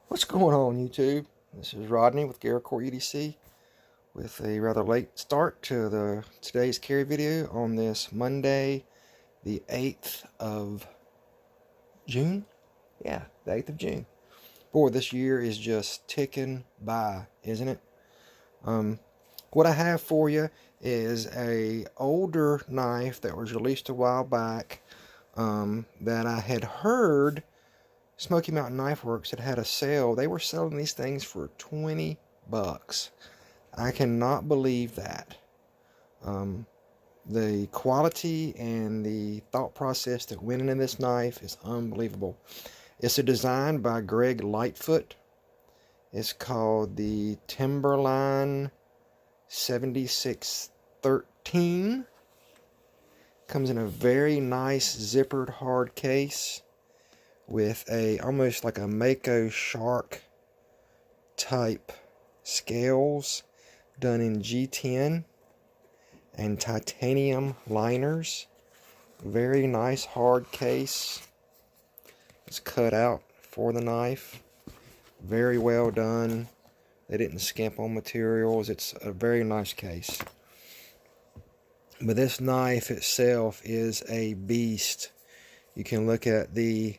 What's going on, YouTube? This is Rodney with Garrecourt EDC with a rather late start to today's carry video on this Monday, the 8th of June. Yeah, the 8th of June. Boy, this year is just ticking by, isn't it? What I have for you is a older knife that was released a while back that I had heard Smoky Mountain Knife Works had a sale. They were selling these things for 20 bucks. I cannot believe that. The quality and the thought process that went into this knife is unbelievable. It's a design by Greg Lightfoot. It's called the Timberline 7613. Comes in a very nice zippered hard case with a almost like a Mako shark type scales done in G10 and titanium liners. Very nice hard case. It's cut out for the knife. Very well done. They didn't skimp on materials. It's a very nice case. But this knife itself is a beast. You can look at the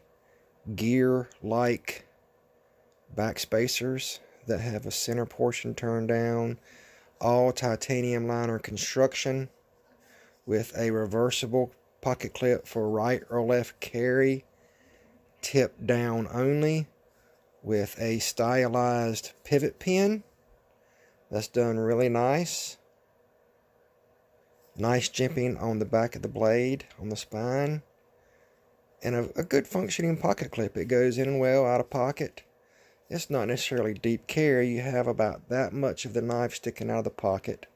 gear-like back spacers that have a center portion turned down. All titanium liner construction with a reversible pocket clip for right or left carry. Tip down only with a stylized pivot pin. That's done really nice. Nice jimping on the back of the blade, on the spine. And a good functioning pocket clip. It goes in well out of pocket. It's not necessarily deep carry. You have about that much of the knife sticking out of the pocket.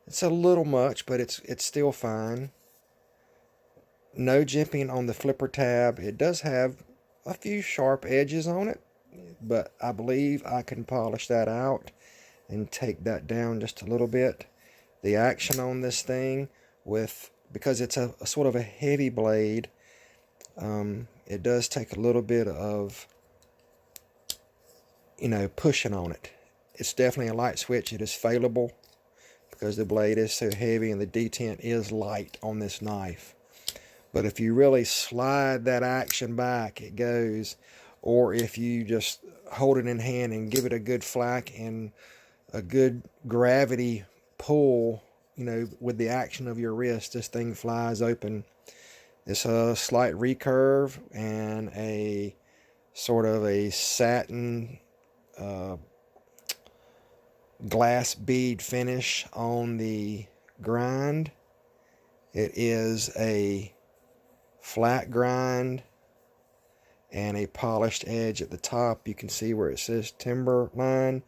It's a little much, but it's still fine. No jimping on the flipper tab. It does have a few sharp edges on it, but I believe I can polish that out and take that down just a little bit. The action on this thing, because it's a sort of a heavy blade, it does take a little bit of, pushing on it. It's definitely a light switch. It is failable because the blade is so heavy and the detent is light on this knife. But if you really slide that action back, it goes. Or if you just hold it in hand and give it a good flack and a good gravity pull, with the action of your wrist, this thing flies open. It's a slight recurve and a sort of a satin glass bead finish on the grind. It is a flat grind and a polished edge at the top. You can see where it says Timberline.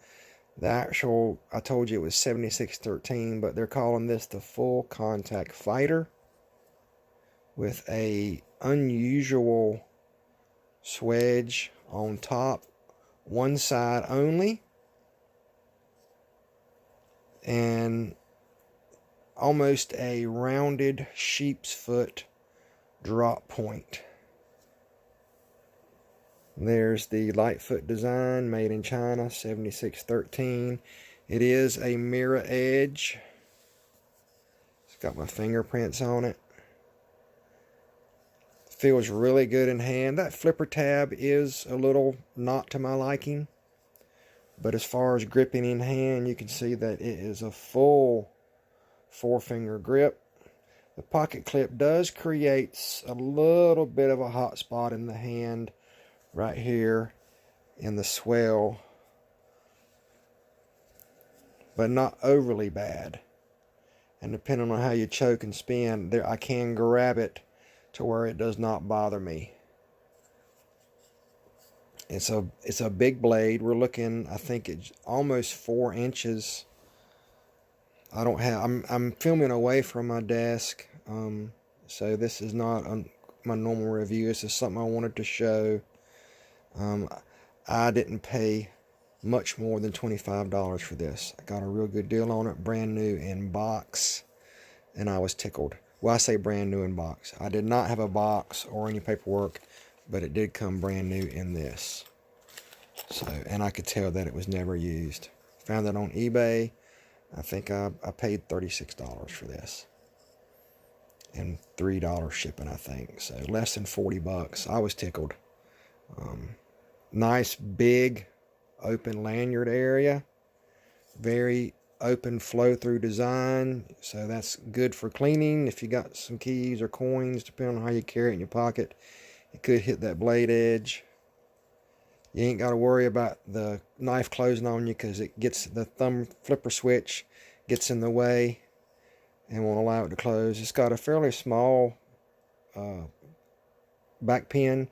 The actual, I told you it was 7613, but they're calling this the full contact fighter, with a unusual swedge on top, one side only, and almost a rounded sheep's foot drop point. There's the Lightfoot design, made in China, 7613. It is a mirror edge. It's got my fingerprints on it. Feels really good in hand. That flipper tab is a little not to my liking, but as far as gripping in hand, you can see that it is a full 4-finger grip. The pocket clip does create a little bit of a hot spot in the hand right here in the swell, but not overly bad. And depending on how you choke and spin, I can grab it to where it does not bother me. It's a big blade. We're looking, I think it's almost 4 inches. I'm filming away from my desk, so this is not my normal review. This is something I wanted to show. I didn't pay much more than $25 for this. I got a real good deal on it, brand new in box, and I was tickled. Well, I say brand new in box. I did not have a box or any paperwork, but it did come brand new in this. So, and I could tell that it was never used. Found it on eBay. I think I paid $36 for this. And $3 shipping, I think. So less than 40 bucks. I was tickled. Nice big open lanyard area. Very open flow through design. So that's good for cleaning. If you got some keys or coins, depending on how you carry it in your pocket, it could hit that blade edge. You ain't got to worry about the knife closing on you because it gets the thumb flipper switch gets in the way and won't allow it to close. It's got a fairly small back pin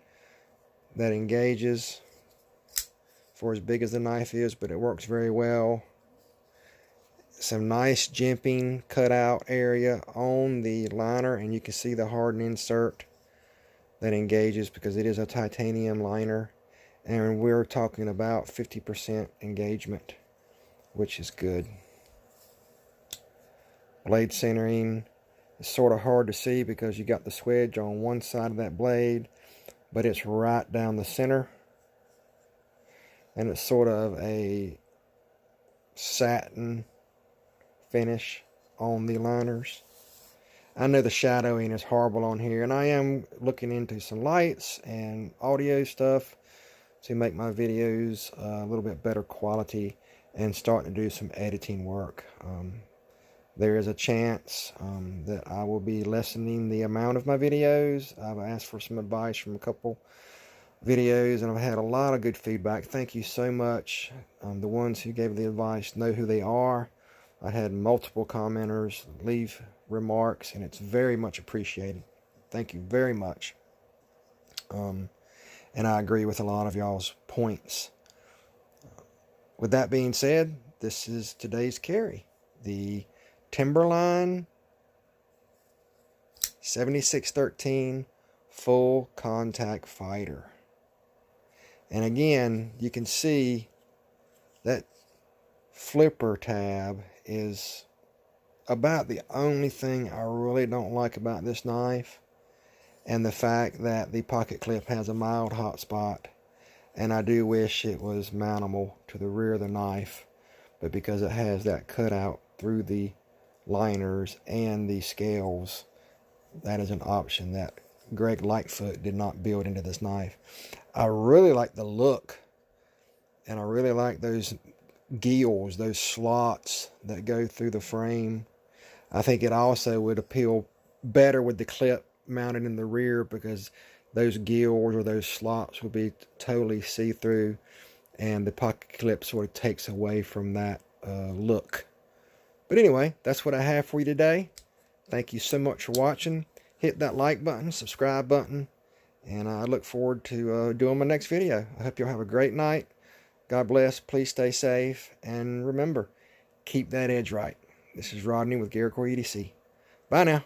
that engages for as big as the knife is, but it works very well. Some nice jimping cutout area on the liner, and you can see the hardened insert that engages because it is a titanium liner, and we're talking about 50% engagement, which is good. Blade centering is sort of hard to see because you got the swedge on one side of that blade, but it's right down the center, and it's sort of a satin finish on the liners. I know the shadowing is horrible on here, and I am looking into some lights and audio stuff to make my videos a little bit better quality and starting to do some editing work. There is a chance that I will be lessening the amount of my videos. I've asked for some advice from a couple videos, and I've had a lot of good feedback. Thank you so much. The ones who gave the advice know who they are. I had multiple commenters leave remarks, and it's very much appreciated. Thank you very much. And I agree with a lot of y'all's points. With that being said, this is today's carry. The Timberline 7613 full contact fighter. And again, you can see that flipper tab is about the only thing I really don't like about this knife, and the fact that the pocket clip has a mild hot spot, and I do wish it was mountable to the rear of the knife, but because it has that cutout through the liners and the scales, that is an option that Greg Lightfoot did not build into this knife. I really like the look, and I really like those gills, those slots that go through the frame. I think it also would appeal better with the clip mounted in the rear because those gills or those slots would be totally see-through, and the pocket clip sort of takes away from that look. But anyway, that's what I have for you today. Thank you so much for watching. Hit that like button, subscribe button, and I look forward to doing my next video. I hope you'll have a great night. God bless. Please stay safe. And remember, keep that edge right. This is Rodney with Garrick EDC. Bye now.